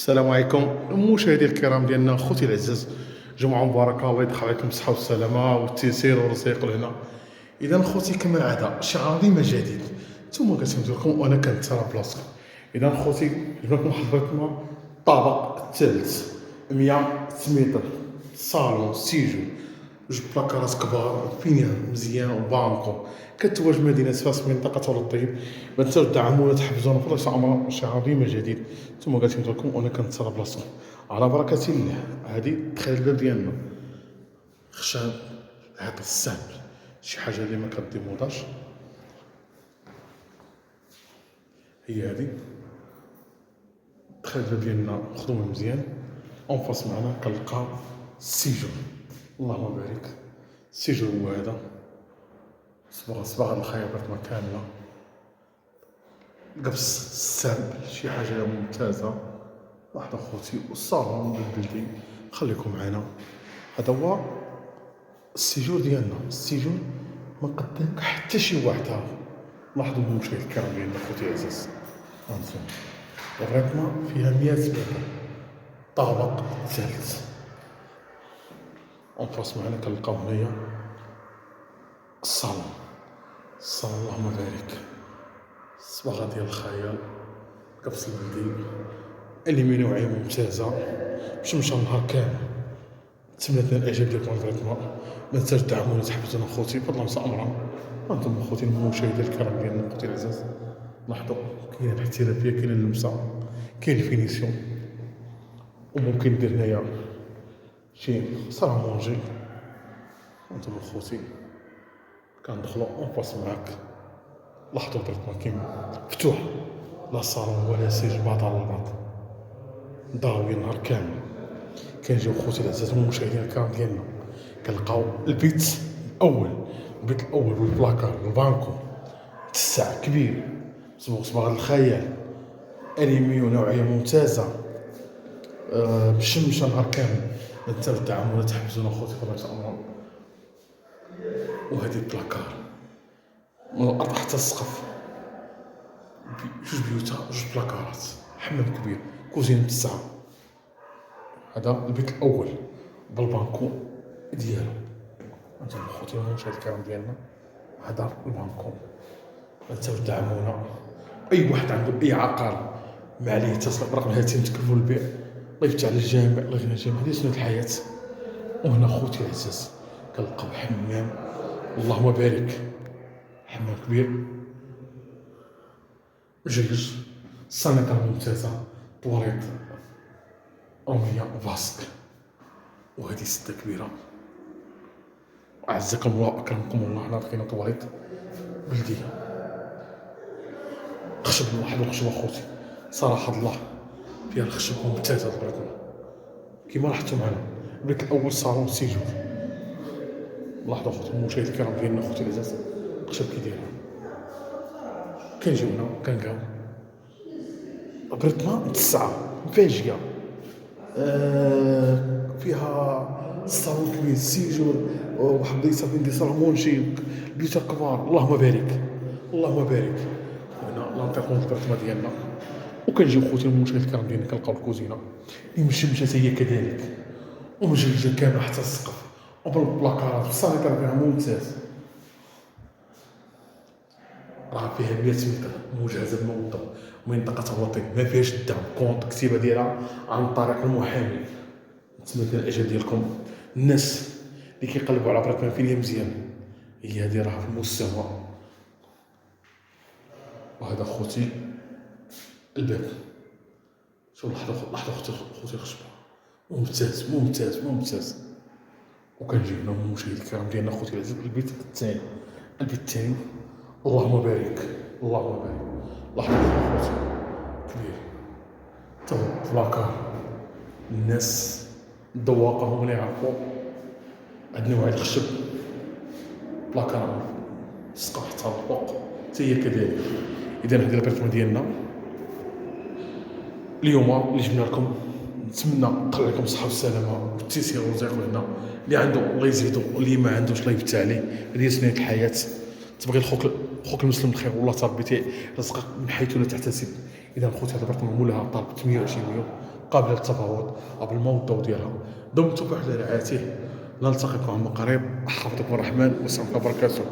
السلام عليكم المشاهدين الكرام ديالنا خوتي العزاز. جمعة مباركة، الله يدخل عليكم بالصحة والسلامة والتيسير والرزق لهنا. إذا خوتي كما العادة شي عظيمة جديد نتوما كتمدوا لكم وأنا كنتسرى بلاصتكم. إذا خوتي جبنا لكم حضرتنا الطابق الثالث 100 متر، صالون سيجو، جوج بلاكارات كبار فينها مزيان وبانكو، كتواجد مدينة فاس منطقة ولد الطيب. بنتو دعمونا تحفزونا في الله عمرنا شي عظيمة جديد نتوما كتمدوا لكم وأنا كنتسرى بلاصتكم على بركة الله. هادي دخل الباب ديالنا خشب هذا السامبل، شي حاجة اللي ما كديموضاش. هي هادي دخل الباب ديالنا مخدومة مزيان. اون فاس معنا كنلقى السيجور، اللهم بارك. السيجور هو هذا صباغ الخيابات ما كاملة، قبس السامبل شي حاجة ممتازة. واحد اخوتي والصالون بالبلدي، خليكم معنا. هذا هو السيجور ديالنا. السيجور ما قدامك حتى شي واحد. ها لاحظوا المشاهد الكرام ديالنا خوتي العزاز، هانتوما فريمون فيها 100 متر، طابق ثالث. اون فاس معنا كنلقاو هنايا الصالون. اللهم بارك، الصباغه ديال الخيال، قبس البلدي، اللي نوعيه ممتازه، مشمشه النهار كامل. تمنيت الاعجاب ديالكم فريمون، ما تنساوش تدعمونا تحفزونا خوتي فضل مسا امرا. هانتوما خوتي المشاهدين الكرام ديالنا خوتي العزاز، لاحظوا كاين الاحترافيه، كاين اللمسه، كاين الفينيسيون، وممكن ندير هنايا شي صالون مونجي. هانتوما خوتي كندخلو اون باس معاك، لاحظوا برك كاين مفتوح، لا صالون ولا سيج بعض على بعض، ضاوية النهار كامل. كنجيو خوتي العزاز المشاهدين الكرام ديالنا كنلقاو البيت الاول، والبلاكار والبانكو تسع كبير، صباغ الخيال، اليميو نوعيه ممتازه، بشمشه نهار كامل. نتساو دعمونا تحفزونا خوتي فرجة امرهم. وهذه البلاكار من الارض حتى السقف، جوج بيوتا، جوج بلاكارات، حمام كبير، كوزينه متسعه. هذا البيت الاول بالبانكو ديالو. هانتوما خوتي المشاهد الكرام ديالنا، هذا البانكو. متنساوش دعمونا. اي واحد عنده اي عقار ما عليه يتصل برقم الهاتف تكلفوا البيع، الله يفتح على الجامع، الله يغني الجامع. هذه سنة الحياة. وهنا خوتي العزاز كنلقاو حمام، اللهم بارك، حمام كبير، جيج، سانيتار ممتازة، طواليت رومية فاسك. وهذه سدة كبيرة. أعزكم الله أكرمكم الله، هنا لقينا طواليت بلدية، خشب واحد الخشب اخوتي صراحة الله فيها الخشب ممتاز. هاد البركة كيما لاحظتوا معنا البيت الاول صالون سيجور. لاحظوا اخوتي المشاهد الكرام ديالنا خوتي العزاز الخشب كي داير. كنجيو هنا كنلقاو بريتما متسعة مفاجئة، فيها صالون كبير سيجور، واحد بلايصه فين دي صالون مونشي، بيوتا كبار، اللهم بارك اللهم بارك. هنا لانطيكون البريتما ديالنا. وكنجيو خوتي المشاهد الكرام ديالنا كنلقاو الكوزينه اللي مشمشه هي كذلك، ومجلجه كامله حتى السقف، وبالبلاكارات والسانيتار فيها ممتاز. راه فيها 100 متر، مجهزه بموظف، منطقه وطن، ما فيهاش الدعم، كونط كتيبه ديالها عن طريق المحامي. نتمنى الاعجاب ديالكم. الناس اللي كيقلبوا على بريتمان فين هي مزيان، هي هذه راه في المستوى. وهذا خوتي الباب، شوف لحظة خوتي الخشبة ممتاز. وكنجيو هنا المشاهد الكرام ديالنا خوتي العزيز البيت الثاني، اللهم بارك. لاحظوا خوتي كبير، تو بلاكار. الناس الذواقة هما اللي يعرفوا عندنا واحد الخشب بلاكار السقف حتى الفوق حتى هي كذلك. اذا هذه البريتما ديالنا اليوم اللي جبنا لكم. نتمنى نقل لكم الصحه والسلامه والتيسير والرزق هنا. اللي عنده الله يزيدو، واللي ما عندوش الله يفتح عليه. هذه سنه الحياه، تبغي خوك المسلم الخير والله تربيتي رزقك من حيث لا تحتسب. اذا خوتي هذا برك معمول لها طالب 120 مليون، قابلة للتفاوض قبل ما الضوء ديالها. دمتم في حسن رعايته، نلتقيكم عما قريب. حفظكم الرحمن والسلام عليكم وبركاته.